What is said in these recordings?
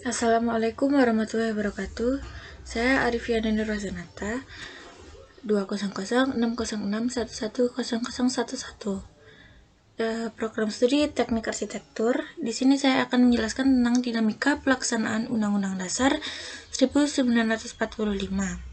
Assalamualaikum warahmatullahi wabarakatuh. Saya Arifiana Nurwazanata, 2006061111111. Program studi Teknik Arsitektur. Di sini saya akan menjelaskan tentang dinamika pelaksanaan Undang-Undang Dasar 1945.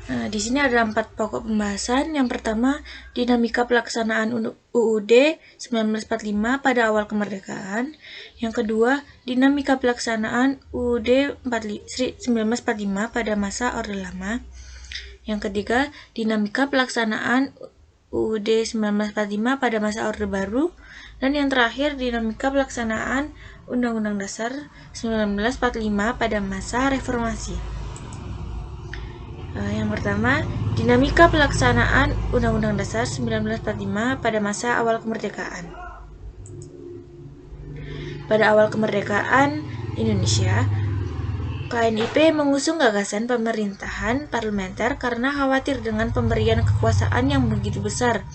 Di sini ada 4 pokok pembahasan. Yang pertama, dinamika pelaksanaan UUD 1945 pada awal kemerdekaan. Yang kedua, dinamika pelaksanaan UUD 1945 pada masa Orde Lama. Yang ketiga, dinamika pelaksanaan UUD 1945 pada masa Orde Baru. Dan yang terakhir, dinamika pelaksanaan Undang-Undang Dasar 1945 pada masa Reformasi. Yang pertama, dinamika pelaksanaan Undang-Undang Dasar 1945 pada masa awal kemerdekaan. Pada awal kemerdekaan Indonesia, KNIP mengusung gagasan pemerintahan parlementer karena khawatir dengan pemberian kekuasaan yang begitu besar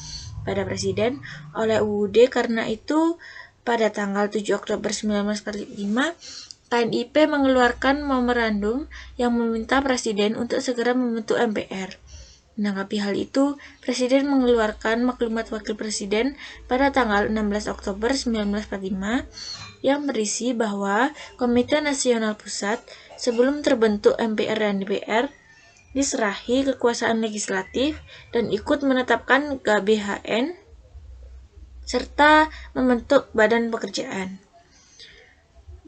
pada presiden oleh UUD. Karena itu, pada tanggal 7 Oktober 1945, KNIP mengeluarkan memorandum yang meminta Presiden untuk segera membentuk MPR. Menanggapi hal itu, Presiden mengeluarkan maklumat Wakil Presiden pada tanggal 16 Oktober 1945 yang berisi bahwa Komite Nasional Pusat sebelum terbentuk MPR dan DPR diserahi kekuasaan legislatif dan ikut menetapkan GBHN serta membentuk badan pekerjaan.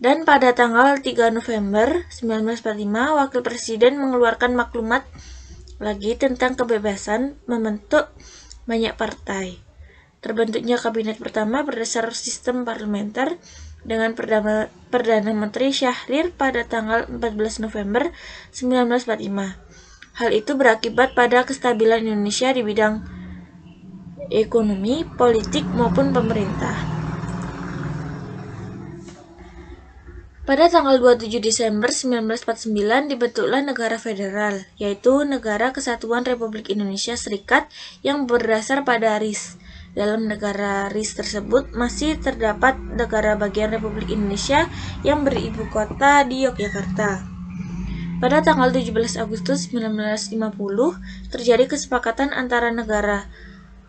Dan pada tanggal 3 November 1945, Wakil Presiden mengeluarkan maklumat lagi tentang kebebasan membentuk banyak partai. Terbentuknya kabinet pertama berdasar sistem parlementer dengan Perdana Menteri Syahrir pada tanggal 14 November 1945. Hal itu berakibat pada kestabilan Indonesia di bidang ekonomi, politik, maupun pemerintah. Pada tanggal 27 Desember 1949 dibentuklah negara federal, yaitu Negara Kesatuan Republik Indonesia Serikat yang berdasar pada RIS. Dalam negara RIS tersebut masih terdapat negara bagian Republik Indonesia yang beribu kota di Yogyakarta. Pada tanggal 17 Agustus 1950 terjadi kesepakatan antara negara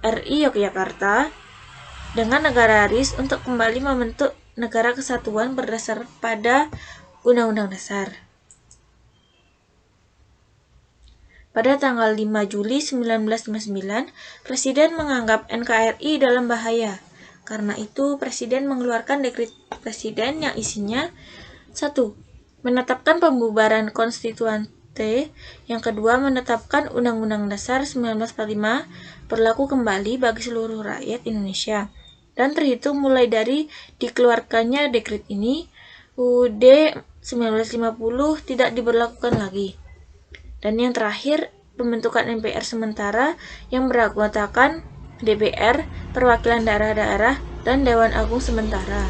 RI Yogyakarta dengan negara RIS untuk kembali membentuk negara kesatuan berdasar pada Undang-Undang Dasar. Pada tanggal 5 Juli 1959, Presiden menganggap NKRI dalam bahaya. Karena itu, Presiden mengeluarkan dekret Presiden yang isinya 1. Menetapkan pembubaran konstituante. Yang kedua, menetapkan Undang-Undang Dasar 1945 berlaku kembali bagi seluruh rakyat Indonesia. Dan terhitung mulai dari dikeluarkannya dekret ini, UUD 1950 tidak diberlakukan lagi. Dan yang terakhir, pembentukan MPR sementara yang beranggotakan DPR, perwakilan daerah-daerah, dan Dewan Agung sementara.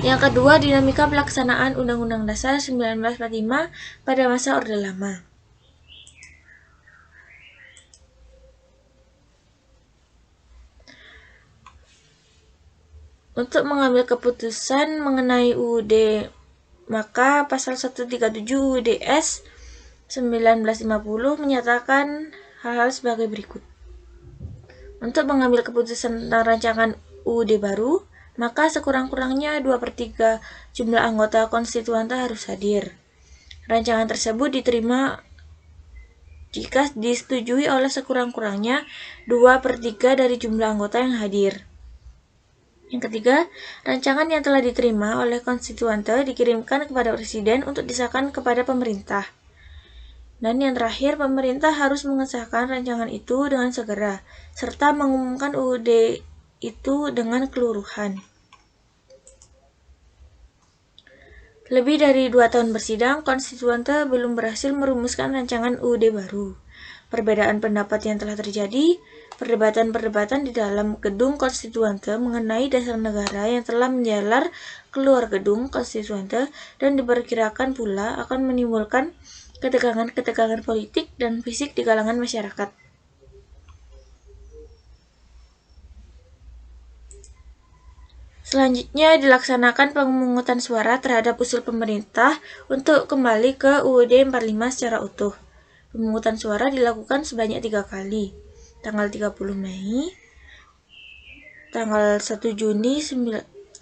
Yang kedua, dinamika pelaksanaan Undang-Undang Dasar 1945 pada masa Orde Lama. Untuk mengambil keputusan mengenai UUD, maka pasal 137 UUD S 1950 menyatakan hal-hal sebagai berikut. Untuk mengambil keputusan tentang rancangan UUD baru, maka sekurang-kurangnya 2/3 jumlah anggota konstituante harus hadir. Rancangan tersebut diterima jika disetujui oleh sekurang-kurangnya 2/3 dari jumlah anggota yang hadir. Yang ketiga, rancangan yang telah diterima oleh konstituante dikirimkan kepada Presiden untuk disahkan kepada pemerintah. Dan yang terakhir, pemerintah harus mengesahkan rancangan itu dengan segera, serta mengumumkan UUD itu dengan keseluruhan. Lebih dari 2 tahun bersidang, konstituante belum berhasil merumuskan rancangan UUD baru. Perbedaan pendapat yang telah terjadi, perdebatan-perdebatan di dalam gedung konstituante mengenai dasar negara yang telah menjalar keluar gedung konstituante dan diperkirakan pula akan menimbulkan ketegangan-ketegangan politik dan fisik di kalangan masyarakat. Selanjutnya dilaksanakan pemungutan suara terhadap usul pemerintah untuk kembali ke UUD 45 secara utuh. Pemungutan suara dilakukan sebanyak 3 kali, tanggal 30 Mei, tanggal 1 Juni,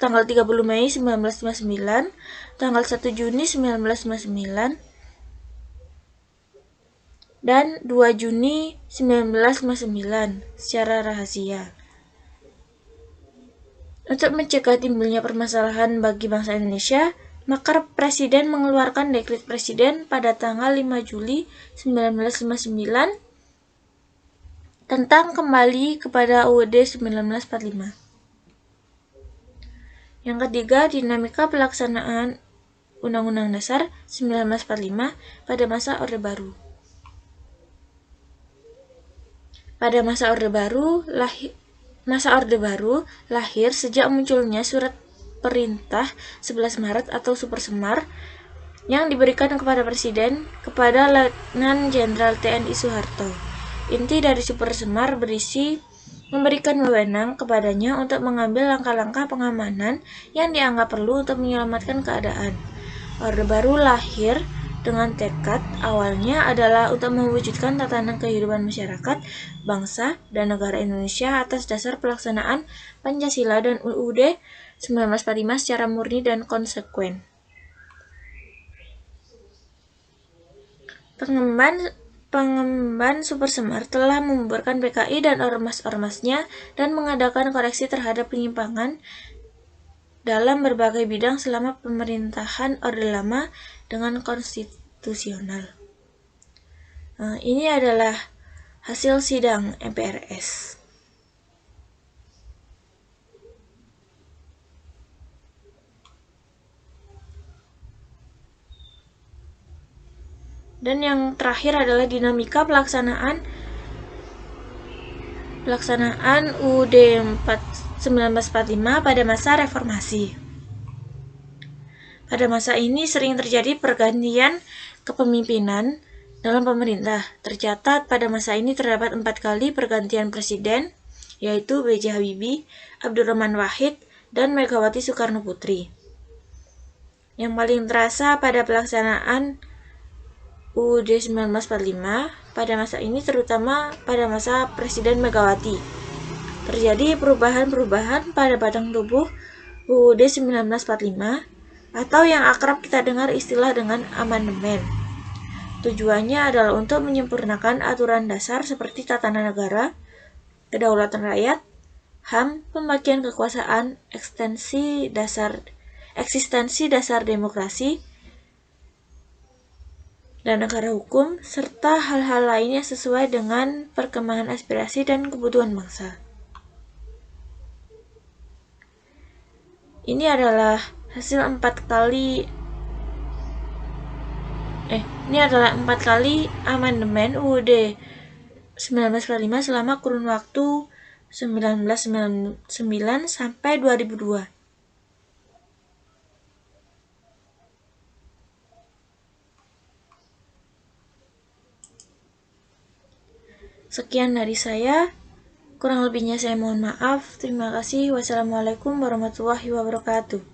tanggal 30 Mei 1959, tanggal 1 Juni 1959, dan 2 Juni 1959 secara rahasia. Untuk mencegah timbulnya permasalahan bagi bangsa Indonesia, maka Presiden mengeluarkan dekret Presiden pada tanggal 5 Juli 1959 tentang kembali kepada UUD 1945. Yang ketiga, dinamika pelaksanaan Undang-Undang Dasar 1945 pada masa Orde Baru. Pada masa Orde Baru lahir sejak munculnya surat perintah 11 Maret atau Super Semar yang diberikan kepada Presiden kepada Letnan Jenderal TNI Soeharto. Inti dari Super Semar berisi memberikan wewenang kepadanya untuk mengambil langkah-langkah pengamanan yang dianggap perlu untuk menyelamatkan keadaan. Orde Baru lahir dengan tekad awalnya adalah untuk mewujudkan tatanan kehidupan masyarakat, bangsa, dan negara Indonesia atas dasar pelaksanaan Pancasila dan UUD 1945 secara murni dan konsekuen. Pengemban Super Semar telah membubarkan PKI dan ormas-ormasnya dan mengadakan koreksi terhadap penyimpangan dalam berbagai bidang selama pemerintahan Orde Lama dengan konstitusional. Ini adalah hasil sidang MPRS. Dan yang terakhir adalah dinamika pelaksanaan UUD 1945 pada masa reformasi. Pada masa ini sering terjadi pergantian kepemimpinan dalam pemerintah. Tercatat pada masa ini terdapat 4 kali pergantian presiden, yaitu B.J. Habibie, Abdurrahman Wahid, dan Megawati Soekarno Putri. Yang paling terasa pada pelaksanaan UUD 1945 pada masa ini terutama pada masa Presiden Megawati. Terjadi perubahan-perubahan pada batang tubuh UUD 1945 atau yang akrab kita dengar istilah dengan amandemen. Tujuannya adalah untuk menyempurnakan aturan dasar seperti tatanan negara, kedaulatan rakyat, HAM, pembagian kekuasaan, eksistensi dasar demokrasi, dan negara hukum, serta hal-hal lainnya sesuai dengan perkembangan aspirasi dan kebutuhan bangsa. Ini adalah hasil 4 kali amandemen UUD 1945 selama kurun waktu 1999 sampai 2002. Sekian dari saya. Kurang lebihnya saya mohon maaf. Terima kasih. Wassalamualaikum warahmatullahi wabarakatuh.